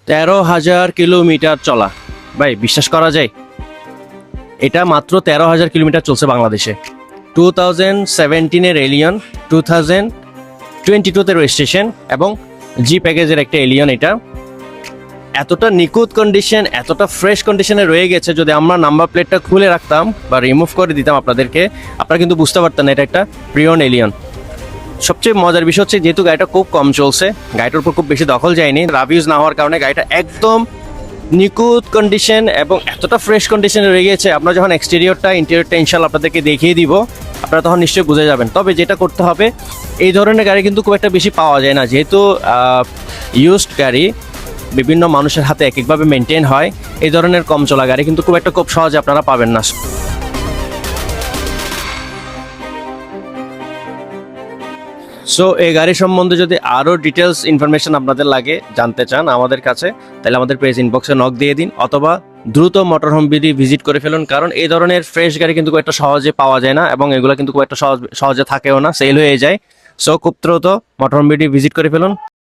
13,000 kilometre চলা। ভাই বিশ্বাস করা যায়? এটা মাত্র 13,000 কিলোমিটার চলছে বাংলাদেশে। 2017-এর এলিয়ন, 2022-তে রেজিস্ট্রেশন এবং জি প্যাকেজের একটা এলিয়ন। এটা এতটা নিখুঁত কন্ডিশন, এতটা ফ্রেশ কন্ডিশনে রয়ে গেছে, যদি আমরা নাম্বার প্লেটটা খুলে রাখতাম বা রিমুভ করে দিতাম আপনাদেরকে, আপনারা কিন্তু বুঝতে পারতেন না এটা একটা প্রিয়ন এলিয়ন। সবচেয়ে মজার বিষয় হচ্ছে যেহেতু গাড়িটা খুব কম চলছে, গাড়িটার উপর খুব বেশি দখল যায়নি, রাভিউজ না হওয়ার কারণে গাড়িটা একদম নিখুঁত কন্ডিশন এবং এতটা ফ্রেশ কন্ডিশনে রয়ে গেছে। আপনারা যখন এক্সটেরিয়রটা ইন্টেরিয়রটা ইনশাল্লাহ আপনাদেরকে দেখিয়ে দিব, আপনারা তখন নিশ্চয়ই বুঝে যাবেন। তবে যেটা করতে হবে, এই ধরনের গাড়ি কিন্তু খুব একটা বেশি পাওয়া যায় না, যেহেতু ইউজড গাড়ি বিভিন্ন মানুষের হাতে এক একভাবে মেনটেন হয়। এই ধরনের কম চলা গাড়ি কিন্তু খুব সহজে আপনারা পাবেন না। সো এই গাড়ি সম্বন্ধে যদি আরও ডিটেলস ইনফরমেশন আপনাদের লাগে, জানতে চান আমাদের কাছে, তাহলে আমাদের পেজ ইনবক্সে নক দিয়ে দিন, অথবা দ্রুত মোটর হোম বিডি ভিজিট করে ফেলুন। কারণ এই ধরনের ফ্রেশ গাড়ি কিন্তু খুব একটা সহজে পাওয়া যায় না, এবং এগুলো কিন্তু খুব একটা সহজে থাকেও না, সেল হয়ে যায়। সো খুব দ্রুত মোটর হোম বিডি ভিজিট করে ফেলুন।